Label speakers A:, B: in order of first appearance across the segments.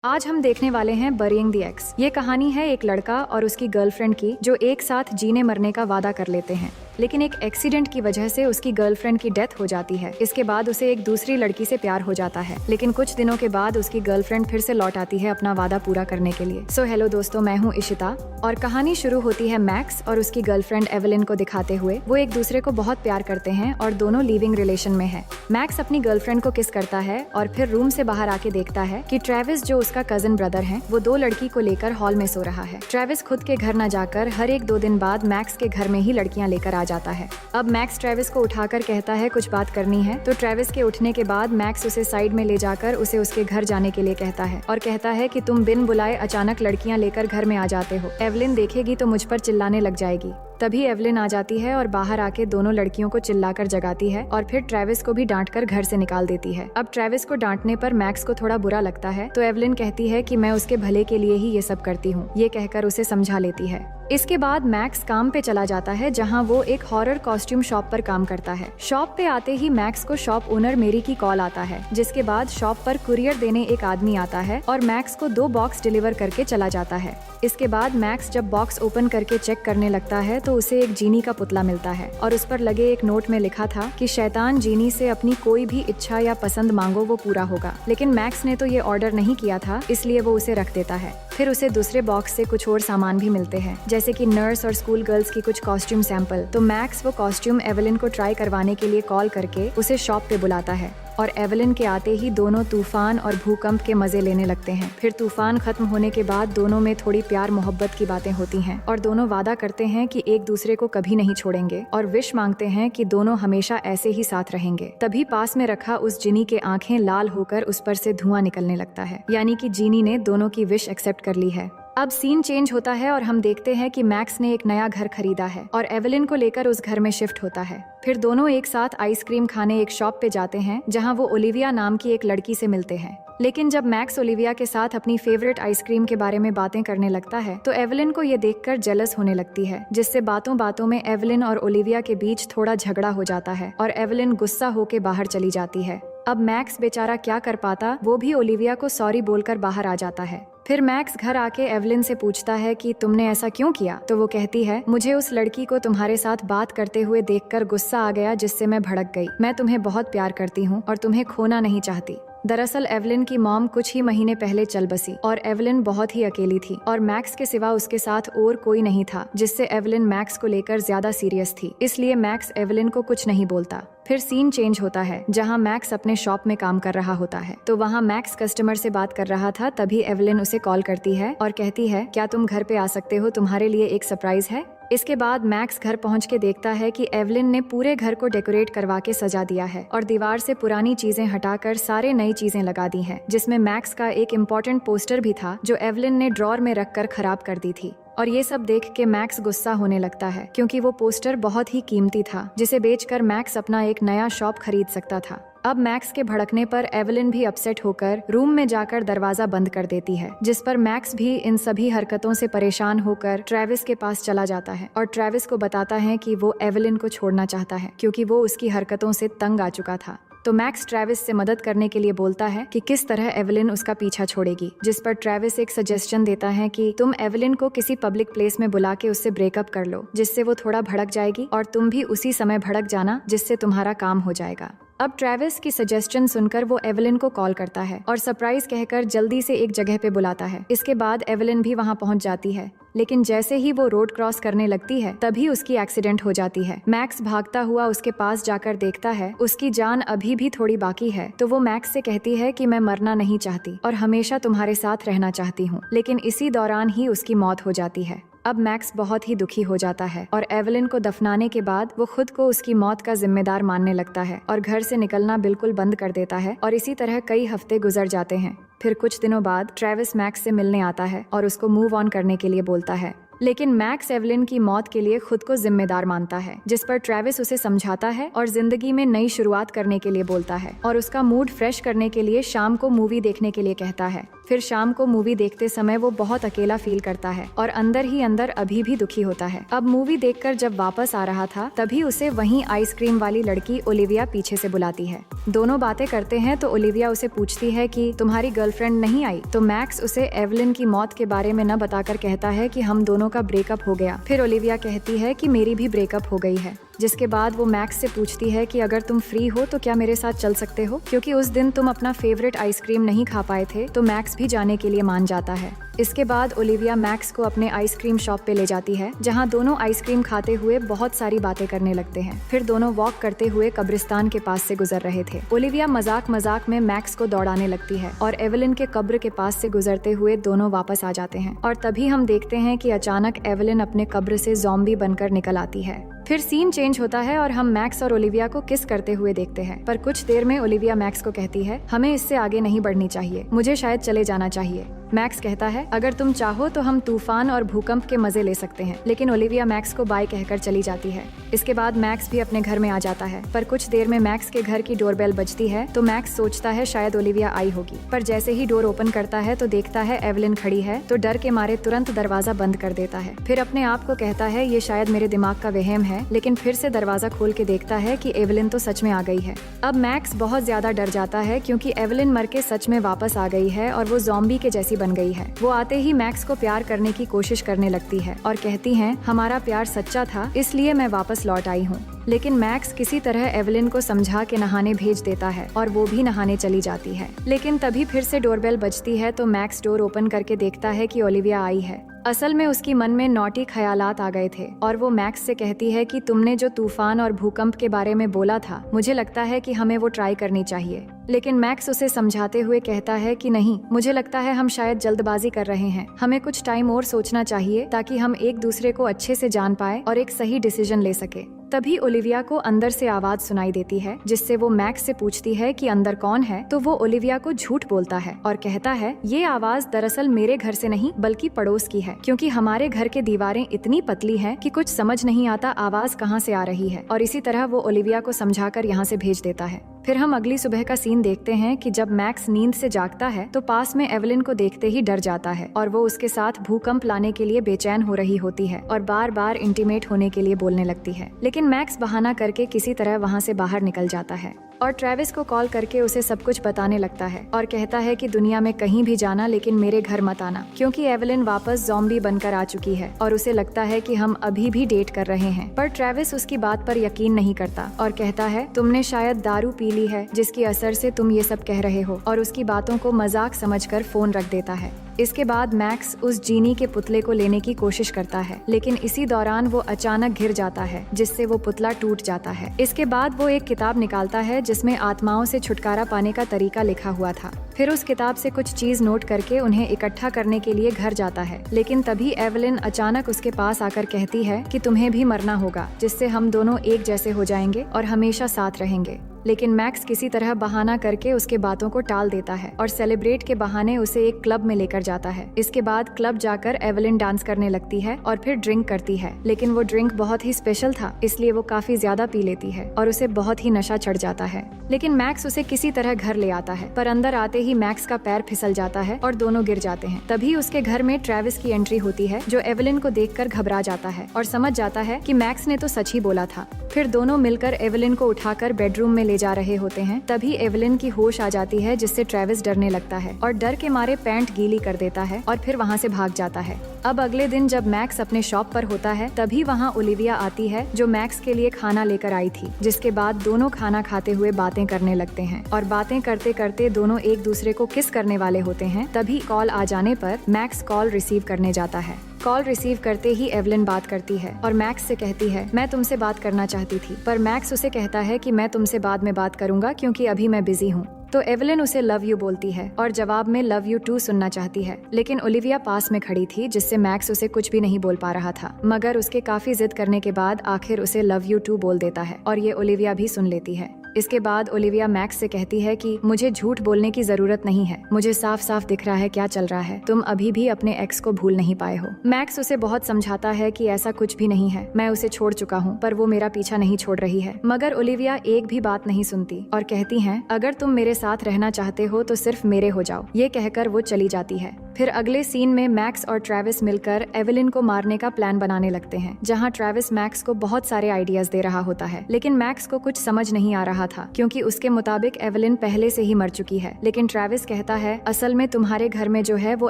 A: आज हम देखने वाले हैं बरीइंग द एक्स। ये कहानी है एक लड़का और उसकी गर्लफ्रेंड की जो एक साथ जीने मरने का वादा कर लेते हैं, लेकिन एक एक्सीडेंट की वजह से उसकी गर्लफ्रेंड की डेथ हो जाती है। इसके बाद उसे एक दूसरी लड़की से प्यार हो जाता है, लेकिन कुछ दिनों के बाद उसकी गर्लफ्रेंड फिर से लौट आती है अपना वादा पूरा करने के लिए। सो हेलो दोस्तों, मैं हूँ इशिता और कहानी शुरू होती है मैक्स और उसकी गर्लफ्रेंड एवेलिन को दिखाते हुए। वो एक दूसरे को बहुत प्यार करते हैं और दोनों लिविंग रिलेशन में है। मैक्स अपनी गर्लफ्रेंड को किस करता है और फिर रूम से बाहर आके देखता है कि ट्रेविस जो उसका कजन ब्रदर है वो दो लड़की को लेकर हॉल में सो रहा है। ट्रेविस खुद के घर न जाकर हर एक 2 दिन बाद मैक्स के घर में ही लड़कियां लेकर आ जाता है। अब मैक्स ट्रेविस को उठाकर कहता है कुछ बात करनी है, तो ट्रेविस के उठने के बाद मैक्स उसे साइड में ले जाकर उसे उसके घर जाने के लिए कहता है और कहता है कि तुम बिन बुलाए अचानक लड़कियां लेकर घर में आ जाते हो। एवेलिन देखेगी तो मुझ पर चिल्लाने लग जाएगी। तभी एवेलिन आ जाती है और बाहर आके दोनों लड़कियों को चिल्लाकर जगाती है और फिर ट्रेविस को भी डांटकर घर से निकाल देती है। अब ट्रेविस को डांटने पर मैक्स को थोड़ा बुरा लगता है, तो एवेलिन कहती है कि मैं उसके भले के लिए ही ये सब करती हूँ। ये कहकर उसे समझा लेती है। इसके बाद मैक्स काम पे चला जाता है, जहाँ वो एक हॉरर कॉस्ट्यूम शॉप पर काम करता है। शॉप पे आते ही मैक्स को शॉप ओनर मेरी की कॉल आता है, जिसके बाद शॉप पर कुरियर देने एक आदमी आता है और मैक्स को 2 बॉक्स डिलीवर करके चला जाता है। इसके बाद मैक्स जब बॉक्स ओपन करके चेक करने लगता है तो उसे एक जीनी का पुतला मिलता है और उस पर लगे एक नोट में लिखा था कि शैतान जीनी से अपनी कोई भी इच्छा या पसंद मांगो वो पूरा होगा। लेकिन मैक्स ने तो ये ऑर्डर नहीं किया था, इसलिए वो उसे रख देता है। फिर उसे दूसरे बॉक्स से कुछ और सामान भी मिलते हैं, जैसे कि नर्स और स्कूल गर्ल्स की कुछ कॉस्ट्यूम सैंपल। तो मैक्स वो कॉस्ट्यूम एवेलिन को ट्राई करवाने के लिए कॉल करके उसे शॉप पे बुलाता है और एवेलिन के आते ही दोनों तूफान और भूकंप के मजे लेने लगते हैं। फिर तूफान खत्म होने के बाद दोनों में थोड़ी प्यार मोहब्बत की बातें होती हैं और दोनों वादा करते हैं कि एक दूसरे को कभी नहीं छोड़ेंगे और विश मांगते हैं कि दोनों हमेशा ऐसे ही साथ रहेंगे। तभी पास में रखा उस जिनी के आंखें लाल होकर उस पर से धुआं निकलने लगता है, यानी कि जीनी ने दोनों की विश एक्सेप्ट कर ली है। अब सीन चेंज होता है और हम देखते हैं कि मैक्स ने एक नया घर खरीदा है और एवेलिन को लेकर उस घर में शिफ्ट होता है। फिर दोनों एक साथ आइसक्रीम खाने एक शॉप पे जाते हैं, जहां वो ओलिविया नाम की एक लड़की से मिलते हैं। लेकिन जब मैक्स ओलिविया के साथ अपनी फेवरेट आइसक्रीम के बारे में बातें करने लगता है तो एवेलिन को ये देखकर जेलस होने लगती है, जिससे बातों बातों में एवेलिन और ओलिविया के बीच थोड़ा झगड़ा हो जाता है और एवेलिन गुस्सा होकर बाहर चली जाती है। अब मैक्स बेचारा क्या कर पाता, वो भी ओलिविया को सॉरी बोलकर बाहर आ जाता है। फिर मैक्स घर आके एवेलिन से पूछता है कि तुमने ऐसा क्यों किया, तो वो कहती है मुझे उस लड़की को तुम्हारे साथ बात करते हुए देखकर गुस्सा आ गया, जिससे मैं भड़क गई। मैं तुम्हें बहुत प्यार करती हूँ और तुम्हें खोना नहीं चाहती। दरअसल एवेलिन की मॉम कुछ ही महीने पहले चल बसी और एवेलिन बहुत ही अकेली थी और मैक्स के सिवा उसके साथ और कोई नहीं था, जिससे एवेलिन मैक्स को लेकर ज्यादा सीरियस थी। इसलिए मैक्स एवेलिन को कुछ नहीं बोलता। फिर सीन चेंज होता है, जहां मैक्स अपने शॉप में काम कर रहा होता है। तो वहां मैक्स कस्टमर से बात कर रहा था, तभी एवेलिन उसे कॉल करती है और कहती है क्या तुम घर पे आ सकते हो, तुम्हारे लिए एक सरप्राइज है। इसके बाद मैक्स घर पहुंच के देखता है कि एवेलिन ने पूरे घर को डेकोरेट करवा के सजा दिया है और दीवार से पुरानी चीजें हटाकर सारे नई चीजें लगा दी हैं, जिसमें मैक्स का एक इम्पोर्टेंट पोस्टर भी था जो एवेलिन ने ड्रॉर में रखकर खराब कर दी थी। और ये सब देख के मैक्स गुस्सा होने लगता है, क्योंकि वो पोस्टर बहुत ही कीमती था, जिसे बेचकर मैक्स अपना एक नया शॉप खरीद सकता था। अब मैक्स के भड़कने पर एवेलिन भी अपसेट होकर रूम में जाकर दरवाजा बंद कर देती है, जिस पर मैक्स भी इन सभी हरकतों से परेशान होकर ट्रेविस के पास चला जाता है और ट्रेविस को बताता है कि वो एवेलिन को छोड़ना चाहता है, क्योंकि वो उसकी हरकतों से तंग आ चुका था। तो मैक्स ट्रेविस से मदद करने के लिए बोलता है कि किस तरह एवेलिन उसका पीछा छोड़ेगी, जिस पर ट्रेविस एक सजेशन देता है कि तुम एवेलिन को किसी पब्लिक प्लेस में बुला के उससे ब्रेकअप कर लो, जिससे वो थोड़ा भड़क जाएगी और तुम भी उसी समय भड़क जाना, जिससे तुम्हारा काम हो जाएगा। अब ट्रेविस की सजेशन सुनकर वो एवेलिन को कॉल करता है और सरप्राइज कहकर जल्दी से एक जगह पे बुलाता है। इसके बाद एवेलिन भी वहाँ पहुँच जाती है, लेकिन जैसे ही वो रोड क्रॉस करने लगती है तभी उसकी एक्सीडेंट हो जाती है। मैक्स भागता हुआ उसके पास जाकर देखता है उसकी जान अभी भी थोड़ी बाकी है, तो वो मैक्स से कहती है कि मैं मरना नहीं चाहती और हमेशा तुम्हारे साथ रहना चाहती हूँ। लेकिन इसी दौरान ही उसकी मौत हो जाती है। अब मैक्स बहुत ही दुखी हो जाता है और एवेलिन को दफनाने के बाद वो खुद को उसकी मौत का जिम्मेदार मानने लगता है और घर से निकलना बिल्कुल बंद कर देता है और इसी तरह कई हफ्ते गुजर जाते हैं। फिर कुछ दिनों बाद ट्रेविस मैक्स से मिलने आता है और उसको मूव ऑन करने के लिए बोलता है। लेकिन मैक्स एवलिन की मौत के लिए खुद को जिम्मेदार मानता है, जिस पर ट्रेविस उसे समझाता है और जिंदगी में नई शुरुआत करने के लिए बोलता है और उसका मूड फ्रेश करने के लिए शाम को मूवी देखने के लिए कहता है। फिर शाम को मूवी देखते समय वो बहुत अकेला फील करता है और अंदर ही अंदर अभी भी दुखी होता है। अब मूवी देखकर जब वापस आ रहा था तभी उसे वहीं आइसक्रीम वाली लड़की ओलिविया पीछे से बुलाती है। दोनों बातें करते हैं तो ओलिविया उसे पूछती है कि तुम्हारी गर्लफ्रेंड नहीं आई, तो मैक्स उसे एवलिन की मौत के बारे में न बताकर कहता है कि हम दोनों का ब्रेकअप हो गया। फिर ओलिविया कहती है कि मेरी भी ब्रेकअप हो गई है, जिसके बाद वो मैक्स से पूछती है कि अगर तुम फ्री हो तो क्या मेरे साथ चल सकते हो, क्योंकि उस दिन तुम अपना फेवरेट आइसक्रीम नहीं खा पाए थे। तो मैक्स भी जाने के लिए मान जाता है। इसके बाद ओलिविया मैक्स को अपने आइसक्रीम शॉप पे ले जाती है, जहां दोनों आइसक्रीम खाते हुए बहुत सारी बातें करने लगते हैं। फिर दोनों वॉक करते हुए कब्रिस्तान के पास से गुजर रहे थे। ओलिविया मजाक मजाक में मैक्स को दौड़ाने लगती है और एवलिन के कब्र के पास से गुजरते हुए दोनों वापस आ जाते हैं। और तभी हम देखते हैं कि अचानक एवलिन अपने कब्र से ज़ॉम्बी बनकर निकल आती है। फिर सीन चेंज होता है और हम मैक्स और ओलिविया को किस करते हुए देखते हैं। पर कुछ देर में ओलिविया मैक्स को कहती है, हमें इससे आगे नहीं बढ़नी चाहिए, मुझे शायद चले जाना चाहिए। मैक्स कहता है, अगर तुम चाहो तो हम तूफान और भूकंप के मजे ले सकते हैं, लेकिन ओलिविया मैक्स को बाय कहकर चली जाती है। इसके बाद मैक्स भी अपने घर में आ जाता है, पर कुछ देर में मैक्स के घर की डोरबेल बजती है तो मैक्स सोचता है शायद ओलिविया आई होगी। पर जैसे ही डोर ओपन करता है तो देखता है एवलिन खड़ी है, तो डर के मारे तुरंत दरवाजा बंद कर देता है। फिर अपने आप को कहता है ये शायद मेरे दिमाग का वहम है, लेकिन फिर से दरवाजा खोल के देखता है कि एवलिन तो सच में आ गई है। अब मैक्स बहुत ज्यादा डर जाता है क्योंकि एवलिन मर के सच में वापस आ गई है और वो ज़ॉम्बी के जैसी बन गई है। वो आते ही मैक्स को प्यार करने की कोशिश करने लगती है और कहती है, हमारा प्यार सच्चा था, इसलिए मैं वापस लौट आई हूँ। लेकिन मैक्स किसी तरह एवलिन को समझा के नहाने भेज देता है और वो भी नहाने चली जाती है। लेकिन तभी फिर से डोरबेल बजती है तो मैक्स डोर ओपन करके देखता है कि ओलिविया आई है। असल में उसकी मन में नॉटी ख्यालात आ गए थे और वो मैक्स से कहती है कि तुमने जो तूफान और भूकंप के बारे में बोला था, मुझे लगता है कि हमें वो ट्राई करनी चाहिए। लेकिन मैक्स उसे समझाते हुए कहता है कि नहीं, मुझे लगता है हम शायद जल्दबाजी कर रहे हैं, हमें कुछ टाइम और सोचना चाहिए ताकि हम एक दूसरे को अच्छे से जान पाए और एक सही डिसीजन ले सके। तभी ओलिविया को अंदर से आवाज सुनाई देती है, जिससे वो मैक्स से पूछती है कि अंदर कौन है। तो वो ओलिविया को झूठ बोलता है और कहता है, ये आवाज दरअसल मेरे घर से नहीं बल्कि पड़ोस की है, क्योंकि हमारे घर के दीवारें इतनी पतली हैं कि कुछ समझ नहीं आता आवाज कहाँ से आ रही है। और इसी तरह वो ओलिविया को समझाकर यहाँ से भेज देता है। फिर हम अगली सुबह का सीन देखते हैं कि जब मैक्स नींद से जागता है तो पास में एवलिन को देखते ही डर जाता है और वो उसके साथ भूकंप लाने के लिए बेचैन हो रही होती है और बार बार इंटीमेट होने के लिए बोलने लगती है। लेकिन मैक्स बहाना करके किसी तरह वहाँ से बाहर निकल जाता है और ट्रेविस को कॉल करके उसे सब कुछ बताने लगता है और कहता है कि दुनिया में कहीं भी जाना, लेकिन मेरे घर मत आना, क्योंकि एवलिन वापस ज़ॉम्बी बनकर आ चुकी है और उसे लगता है कि हम अभी भी डेट कर रहे हैं। पर ट्रेविस उसकी बात पर यकीन नहीं करता और कहता है, तुमने शायद दारू पी ली है जिसकी असर से तुम ये सब कह रहे हो, और उसकी बातों को मजाक समझकर फोन रख देता है। इसके बाद मैक्स उस जीनी के पुतले को लेने की कोशिश करता है, लेकिन इसी दौरान वो अचानक गिर जाता है, जिससे वो पुतला टूट जाता है। इसके बाद वो एक किताब निकालता है जिसमें आत्माओं से छुटकारा पाने का तरीका लिखा हुआ था। फिर उस किताब से कुछ चीज नोट करके उन्हें इकट्ठा करने के लिए घर जाता है। लेकिन तभी एवलिन अचानक उसके पास आकर कहती है कि तुम्हें भी मरना होगा, जिससे हम दोनों एक जैसे हो जाएंगे और हमेशा साथ रहेंगे। लेकिन मैक्स किसी तरह बहाना करके उसके बातों को टाल देता है और सेलिब्रेट के बहाने उसे एक क्लब में लेकर जाता है। इसके बाद क्लब जाकर एवलिन डांस करने लगती है और फिर ड्रिंक करती है, लेकिन वो ड्रिंक बहुत ही स्पेशल था, इसलिए वो काफी ज्यादा पी लेती है और उसे बहुत ही नशा चढ़ जाता है। लेकिन मैक्स उसे किसी तरह घर ले आता है, पर अंदर आते ही मैक्स का पैर फिसल जाता है और दोनों गिर जाते हैं। तभी उसके घर में ट्रेविस की एंट्री होती है, जो एवलिन को देखकर घबरा जाता है और समझ जाता है कि मैक्स ने तो सच ही बोला था। फिर दोनों मिलकर एवलिन को उठाकर बेडरूम में ले जा रहे होते हैं। तभी एवलिन की होश आ जाती है, जिससे ट्रेविस डरने लगता है और डर के मारे पैंट गीली कर देता है और फिर वहाँ से भाग जाता है। अब अगले दिन जब मैक्स अपने शॉप पर होता है, तभी वहाँ ओलिविया आती है, जो मैक्स के लिए खाना लेकर आई थी। जिसके बाद दोनों खाना खाते हुए बातें करने लगते हैं और बातें करते करते दोनों एक दूसरे को किस करने वाले होते हैं। तभी कॉल आ जाने पर मैक्स कॉल रिसीव करने जाता है। कॉल रिसीव करते ही एवलिन बात करती है और मैक्स से कहती है, मैं तुमसे बात करना चाहती थी। पर मैक्स उसे कहता है कि मैं तुमसे बाद में बात करूंगा, क्योंकि अभी मैं बिजी हूँ। तो एवलिन उसे लव यू बोलती है और जवाब में लव यू टू सुनना चाहती है। लेकिन ओलिविया पास में खड़ी थी, जिससे मैक्स उसे कुछ भी नहीं बोल पा रहा था, मगर उसके काफी जिद करने के बाद आखिर उसे लव यू टू बोल देता है और ये ओलिविया भी सुन लेती है। इसके बाद ओलिविया मैक्स से कहती है कि मुझे झूठ बोलने की जरूरत नहीं है, मुझे साफ साफ दिख रहा है क्या चल रहा है, तुम अभी भी अपने एक्स को भूल नहीं पाए हो। मैक्स उसे बहुत समझाता है कि ऐसा कुछ भी नहीं है, मैं उसे छोड़ चुका हूँ, पर वो मेरा पीछा नहीं छोड़ रही है। मगर ओलिविया एक भी बात नहीं सुनती और कहती है अगर तुम मेरे साथ रहना चाहते हो तो सिर्फ मेरे हो जाओ। ये कहकर वो चली जाती है। फिर अगले सीन में मैक्स और ट्रेविस मिलकर एवेलिन को मारने का प्लान बनाने लगते हैं, जहाँ ट्रेविस मैक्स को बहुत सारे आइडियाज दे रहा होता है। लेकिन मैक्स को कुछ समझ नहीं आ रहा था, क्योंकि उसके मुताबिक एवेलिन पहले से ही मर चुकी है। लेकिन ट्रेविस कहता है असल में तुम्हारे घर में जो है वो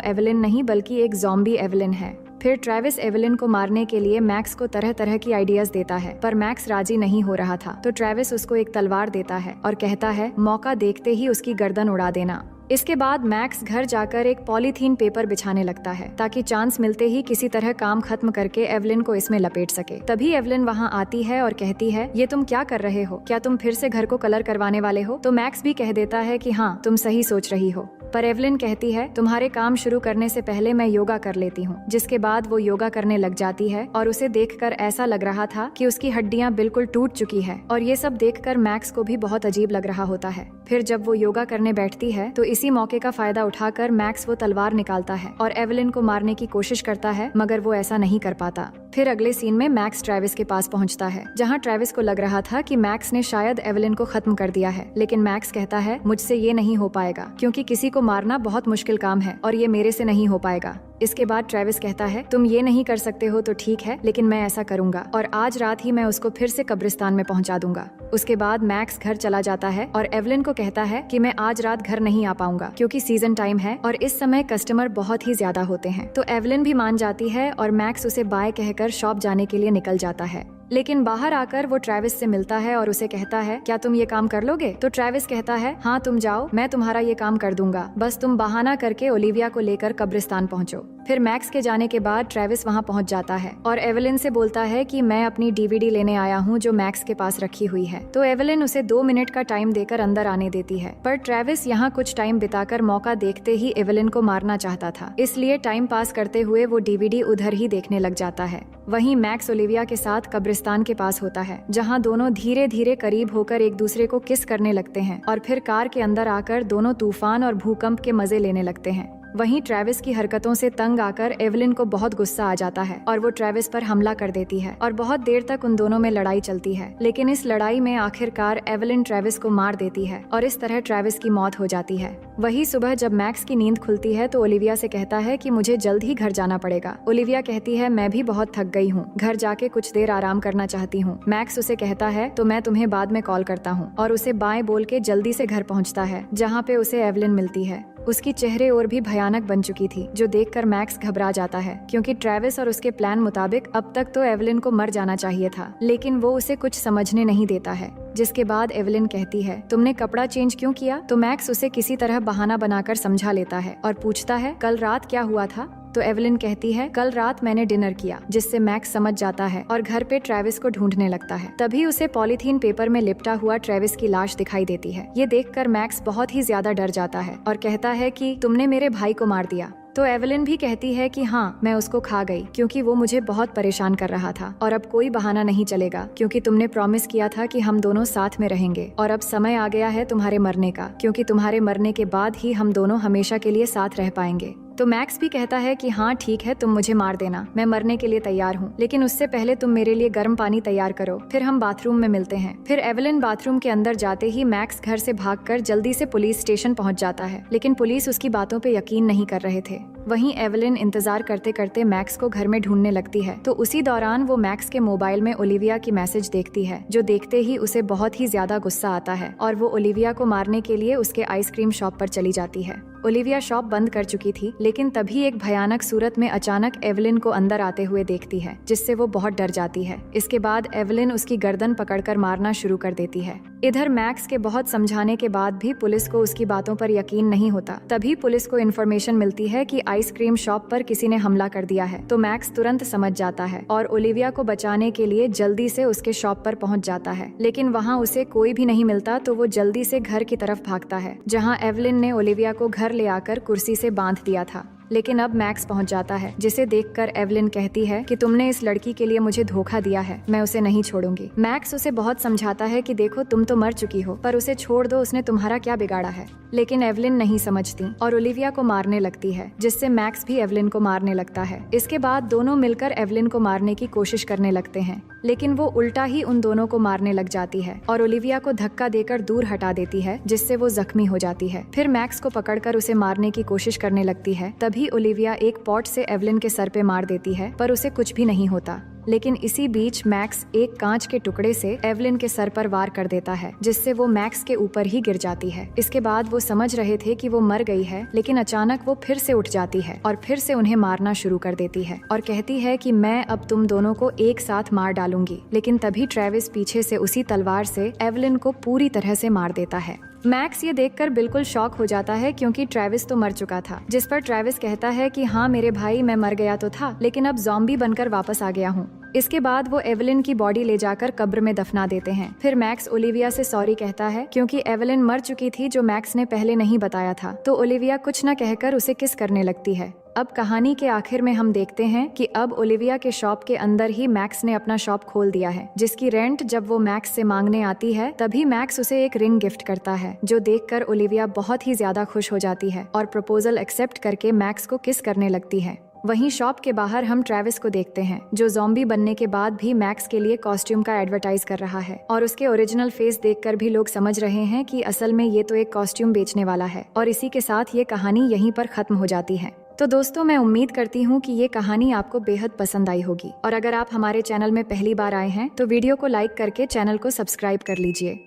A: एवेलिन नहीं बल्कि एक ज़ॉम्बी एवेलिन है। फिर ट्रेविस एवेलिन को मारने के लिए मैक्स को तरह तरह की आइडियाज देता है, पर मैक्स राजी नहीं हो रहा था। तो ट्रेविस उसको एक तलवार देता है और कहता है मौका देखते ही उसकी गर्दन उड़ा देना। इसके बाद मैक्स घर जाकर एक पॉलीथीन पेपर बिछाने लगता है, ताकि चांस मिलते ही किसी तरह काम खत्म करके एवेलिन को इसमें लपेट सके। तभी एवेलिन वहाँ आती है और कहती है ये तुम क्या कर रहे हो, क्या तुम फिर से घर को कलर करवाने वाले हो? तो मैक्स भी कह देता है कि हाँ तुम सही सोच रही हो। पर एवेलिन कहती है तुम्हारे काम शुरू करने से पहले मैं योगा कर लेती हूँ। जिसके बाद वो योगा करने लग जाती है और उसे देखकर ऐसा लग रहा था कि उसकी हड्डियाँ बिल्कुल टूट चुकी है। और ये सब देखकर मैक्स को भी बहुत अजीब लग रहा होता है। फिर जब वो योगा करने बैठती है तो इसी मौके का फायदा उठाकर मैक्स वो तलवार निकालता है और एवेलिन को मारने की कोशिश करता है, मगर वो ऐसा नहीं कर पाता। फिर अगले सीन में मैक्स ट्रेविस के पास पहुंचता है, जहां ट्रेविस को लग रहा था कि मैक्स ने शायद एवेलिन को खत्म कर दिया है। लेकिन मैक्स कहता है मुझसे ये नहीं हो पाएगा, क्योंकि किसी को मारना बहुत मुश्किल काम है और ये मेरे से नहीं हो पाएगा। इसके बाद ट्रेविस कहता है तुम ये नहीं कर सकते हो तो ठीक है, लेकिन मैं ऐसा करूंगा और आज रात ही मैं उसको फिर से कब्रिस्तान में पहुंचा दूंगा। उसके बाद मैक्स घर चला जाता है और एवेलिन को कहता है कि मैं आज रात घर नहीं आ पाऊंगा, क्योंकि सीजन टाइम है और इस समय कस्टमर बहुत ही ज्यादा होते हैं। तो एवेलिन भी मान जाती है और मैक्स उसे बाय कहकर शॉप जाने के लिए निकल जाता है। लेकिन बाहर आकर वो ट्रेविस से मिलता है और उसे कहता है क्या तुम ये काम कर लोगे? तो ट्रेविस कहता है हाँ तुम जाओ, मैं तुम्हारा ये काम कर दूंगा, बस तुम बहाना करके ओलिविया को लेकर कब्रिस्तान पहुंचो। फिर मैक्स के जाने के बाद ट्रेविस वहां पहुंच जाता है और एवेलिन से बोलता है कि मैं अपनी डीवीडी लेने आया हूं जो मैक्स के पास रखी हुई है। तो एवेलिन उसे 2 मिनट का टाइम देकर अंदर आने देती है, पर ट्रेविस यहाँ कुछ टाइम बिताकर मौका देखते ही एवेलिन को मारना चाहता था, इसलिए टाइम पास करते हुए वो डीवीडी उधर ही देखने लग जाता है। वहीं मैक्स ओलिविया के साथ कब्रिस्तान के पास होता है, जहां दोनों धीरे धीरे करीब होकर एक दूसरे को किस करने लगते हैं और फिर कार के अंदर आकर दोनों तूफान और भूकंप के मजे लेने लगते हैं। वहीं ट्रेविस की हरकतों से तंग आकर एवेलिन को बहुत गुस्सा आ जाता है और वो ट्रेविस पर हमला कर देती है और बहुत देर तक उन दोनों में लड़ाई चलती है। लेकिन इस लड़ाई में आखिरकार एवेलिन ट्रेविस को मार देती है और इस तरह ट्रेविस की मौत हो जाती है। वही सुबह जब मैक्स की नींद खुलती है तो ओलिविया से कहता है कि मुझे जल्द ही घर जाना पड़ेगा। ओलिविया कहती है मैं भी बहुत थक गई हूँ, घर जाके कुछ देर आराम करना चाहती हूँ। मैक्स उसे कहता है तो मैं तुम्हें बाद में कॉल करता हूँ और उसे बाएं बोल के जल्दी से घर पहुँचता है, जहाँ पे उसे एवेलिन मिलती है। उसकी चेहरे और भी भयानक बन चुकी थी, जो देखकर मैक्स घबरा जाता है, क्योंकि ट्रेविस और उसके प्लान मुताबिक अब तक तो एवेलिन को मर जाना चाहिए था, लेकिन वो उसे कुछ समझने नहीं देता है। जिसके बाद एवेलिन कहती है तुमने कपड़ा चेंज क्यों किया? तो मैक्स उसे किसी तरह बहाना बनाकर समझा लेता है और पूछता है कल रात क्या हुआ था? तो एवेलिन कहती है कल रात मैंने डिनर किया, जिससे मैक्स समझ जाता है और घर पे ट्रेविस को ढूंढने लगता है। तभी उसे पॉलीथीन पेपर में लिपटा हुआ ट्रेविस की लाश दिखाई देती है। ये देखकर मैक्स बहुत ही ज्यादा डर जाता है और कहता है कि तुमने मेरे भाई को मार दिया। तो एवेलिन भी कहती है कि हाँ मैं उसको खा गई, क्योंकि वो मुझे बहुत परेशान कर रहा था और अब कोई बहाना नहीं चलेगा, क्योंकि तुमने प्रॉमिस किया था कि हम दोनों साथ में रहेंगे और अब समय आ गया है तुम्हारे मरने का, क्योंकि तुम्हारे मरने के बाद ही हम दोनों हमेशा के लिए साथ रह पाएंगे। तो मैक्स भी कहता है कि हाँ ठीक है, तुम मुझे मार देना, मैं मरने के लिए तैयार हूँ, लेकिन उससे पहले तुम मेरे लिए गर्म पानी तैयार करो, फिर हम बाथरूम में मिलते हैं। फिर एवेलिन बाथरूम के अंदर जाते ही मैक्स घर से भागकर जल्दी से पुलिस स्टेशन पहुँच जाता है, लेकिन पुलिस उसकी बातों पे यकीन नहीं कर रहे थे। वहीं एवेलिन इंतजार करते करते मैक्स को घर में ढूंढने लगती है। तो उसी दौरान वो मैक्स के मोबाइल में ओलिविया की मैसेज देखती है, जो देखते ही उसे बहुत ही ज्यादा गुस्सा आता है और वो ओलिविया को मारने के लिए उसके आइसक्रीम शॉप पर चली जाती है। ओलिविया शॉप बंद कर चुकी थी, लेकिन तभी एक भयानक सूरत में अचानक एवेलिन को अंदर आते हुए देखती है, जिससे वो बहुत डर जाती है। इसके बाद एवेलिन उसकी गर्दन पकड़कर मारना शुरू कर देती है। इधर मैक्स के बहुत समझाने के बाद भी पुलिस को उसकी बातों पर यकीन नहीं होता। तभी पुलिस को इन्फॉर्मेशन मिलती है कि आइसक्रीम शॉप पर किसी ने हमला कर दिया है। तो मैक्स तुरंत समझ जाता है और ओलिविया को बचाने के लिए जल्दी से उसके शॉप पर पहुंच जाता है, लेकिन वहां उसे कोई भी नहीं मिलता। तो वो जल्दी से घर की तरफ भागता है, जहां एवेलिन ने ओलिविया को घर ले आकर कुर्सी से बांध दिया था। लेकिन अब मैक्स पहुंच जाता है, जिसे देखकर एवलिन कहती है कि तुमने इस लड़की के लिए मुझे धोखा दिया है, मैं उसे नहीं छोड़ूंगी। मैक्स उसे बहुत समझाता है कि देखो तुम तो मर चुकी हो, पर उसे छोड़ दो, उसने तुम्हारा क्या बिगाड़ा है। लेकिन एवलिन नहीं समझती और ओलिविया को मारने लगती है, जिससे मैक्स भी एवलिन को मारने लगता है। इसके बाद दोनों मिलकर एवलिन को मारने की कोशिश करने लगते हैं, लेकिन वो उल्टा ही उन दोनों को मारने लग जाती है और ओलिविया को धक्का देकर दूर हटा देती है, जिससे वो जख्मी हो जाती है। फिर मैक्स को पकड़कर उसे मारने की कोशिश करने लगती है। तभी ओलिविया एक पॉट से एवलिन के सर पे मार देती है, पर उसे कुछ भी नहीं होता। लेकिन इसी बीच मैक्स एक कांच के टुकड़े से एवलिन के सर पर वार कर देता है, जिससे वो मैक्स के ऊपर ही गिर जाती है। इसके बाद वो समझ रहे थे कि वो मर गई है, लेकिन अचानक वो फिर से उठ जाती है और फिर से उन्हें मारना शुरू कर देती है और कहती है कि मैं अब तुम दोनों को एक साथ मार डालूंगी। लेकिन तभी ट्रेविस पीछे से उसी तलवार से एवलिन को पूरी तरह से मार देता है। मैक्स ये देखकर बिल्कुल शॉक हो जाता है, क्योंकि ट्रेविस तो मर चुका था। जिस पर ट्रेविस कहता है कि हाँ मेरे भाई, मैं मर गया तो था, लेकिन अब ज़ॉम्बी बनकर वापस आ गया हूँ। इसके बाद वो एवलिन की बॉडी ले जाकर कब्र में दफना देते हैं। फिर मैक्स ओलिविया से सॉरी कहता है, क्योंकि एवलिन मर चुकी थी, जो मैक्स ने पहले नहीं बताया था। तो ओलिविया कुछ न कहकर उसे किस करने लगती है। अब कहानी के आखिर में हम देखते हैं कि अब ओलिविया के शॉप के अंदर ही मैक्स ने अपना शॉप खोल दिया है, जिसकी रेंट जब वो मैक्स से मांगने आती है, तभी मैक्स उसे एक रिंग गिफ्ट करता है, जो देखकर ओलिविया बहुत ही ज्यादा खुश हो जाती है और प्रपोजल एक्सेप्ट करके मैक्स को किस करने लगती है। वहीं शॉप के बाहर हम ट्रेविस को देखते हैं, जो ज़ॉम्बी बनने के बाद भी मैक्स के लिए कॉस्ट्यूम का एडवर्टाइज कर रहा है और उसके ओरिजिनल फेस देखकर भी लोग समझ रहे हैं कि असल में ये तो एक कॉस्ट्यूम बेचने वाला है। और इसी के साथ ये कहानी यहीं पर खत्म हो जाती है। तो दोस्तों, मैं उम्मीद करती हूँ कि ये कहानी आपको बेहद पसंद आई होगी और अगर आप हमारे चैनल में पहली बार आए हैं तो वीडियो को लाइक करके चैनल को सब्सक्राइब कर लीजिए।